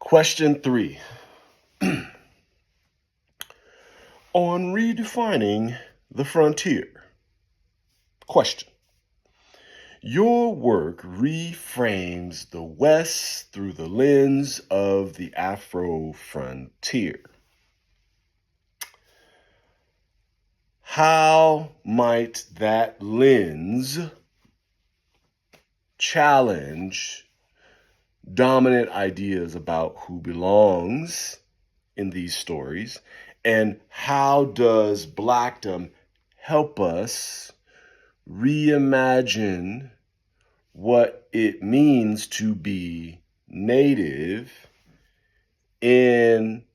Question 3. On redefining the frontier. Question. Your work reframes the West through the lens of the Afro frontier. How might that lens challenge dominant ideas about who belongs in these stories? And how does Blackdom help us reimagine what it means to be native native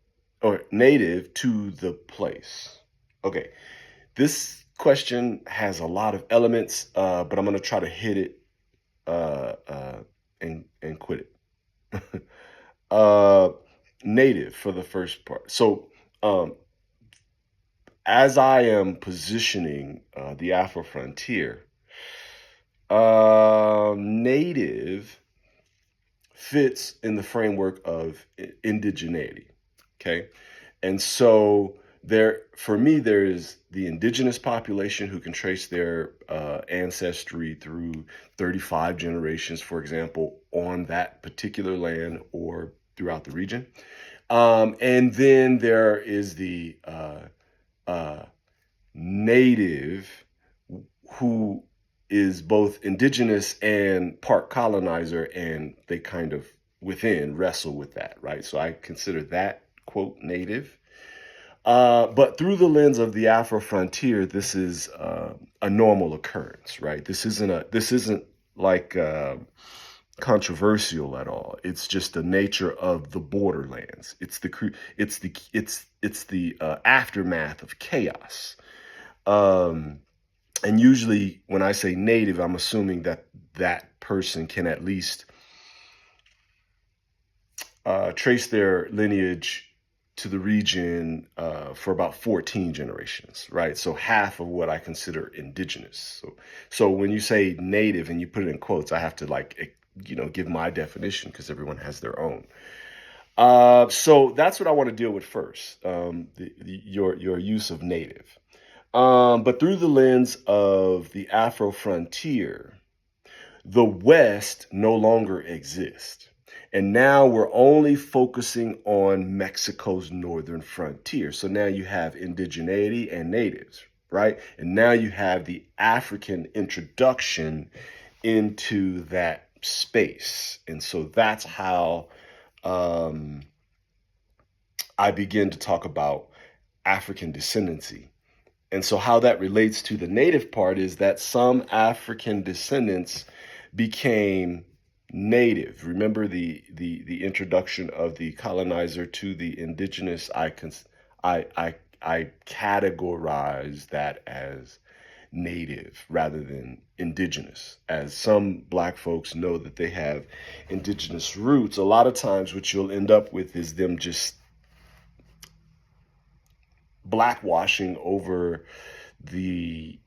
to the place? Okay, this question has a lot of elements, but I'm going to try to hit it and quit it. Native for the first part. So, as I am positioning the Afro frontier, native fits in the framework of indigeneity. Okay. And so for me, there is the indigenous population who can trace their ancestry through 35 generations, for example, on that particular land or throughout the region. And then there is the native who is both indigenous and part colonizer, and they kind of within wrestle with that, right? So I consider that, quote, native. But through the lens of the Afro frontier, this is a normal occurrence, right? This isn't like controversial at all. It's just the nature of the borderlands. It's the aftermath of chaos. And usually when I say native, I'm assuming that that person can at least trace their lineage to the region for about 14 generations, right? So half of what I consider indigenous. So when you say native and you put it in quotes, I have to give my definition because everyone has their own. So that's what I want to deal with first, your use of native. But through the lens of the Afro frontier, the West no longer exists. And now we're only focusing on Mexico's northern frontier. So now you have indigeneity and natives, right? And now you have the African introduction into that space. And so that's how I begin to talk about African descendancy. And so how that relates to the native part is that some African descendants became native. Remember the introduction of the colonizer to the indigenous. I categorize that as native rather than indigenous, as some Black folks know that they have indigenous roots. A lot of times what you'll end up with is them just blackwashing over the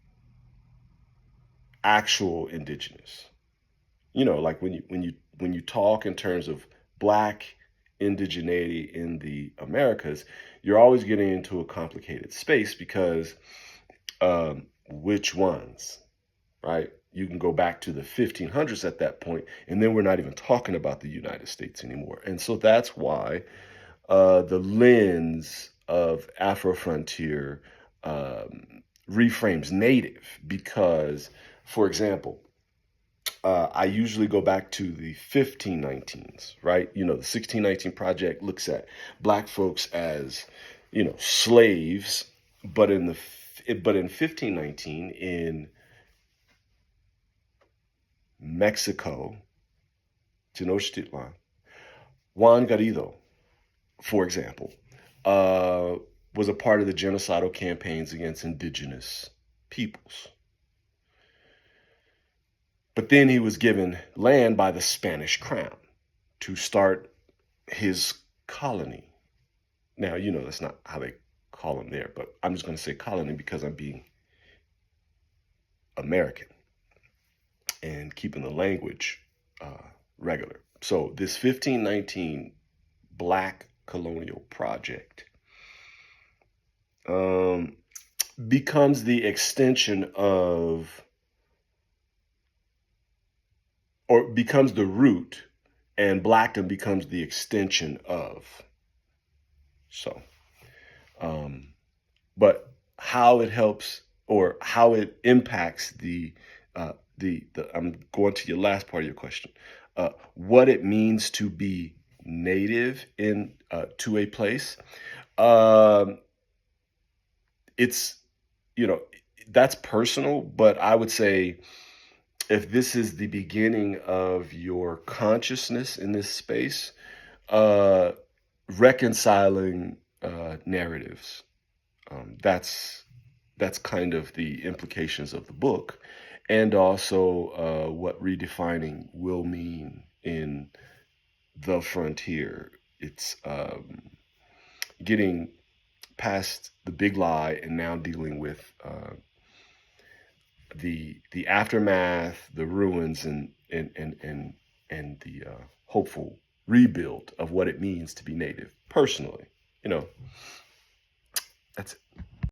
actual indigenous. Like when you talk in terms of Black indigeneity in the Americas, you're always getting into a complicated space because which ones, right? You can go back to the 1500s at that point, and then we're not even talking about the United States anymore. And so that's why the lens of Afro frontier reframes native, because, for example, I usually go back to the 1519s, right? The 1619 Project looks at Black folks as, slaves, but in 1519 in Mexico, Tenochtitlan, Juan Garrido, for example, was a part of the genocidal campaigns against indigenous peoples. But then he was given land by the Spanish crown to start his colony. Now, that's not how they call them there, but I'm just going to say colony because I'm being American and keeping the language regular. So this 1519 Black colonial project becomes the extension of, or becomes the root, and Blackdom becomes the extension of. So, but how it helps or how it impacts the I'm going to your last part of your question, what it means to be native in to a place. Um, it's, you know, that's personal, but I would say if this is the beginning of your consciousness in this space, uh, reconciling narratives. That's kind of the implications of the book, and also what redefining will mean in the frontier. It's getting past the big lie and now dealing with the aftermath, the ruins, and the hopeful rebuild of what it means to be native. Personally, you know, that's it.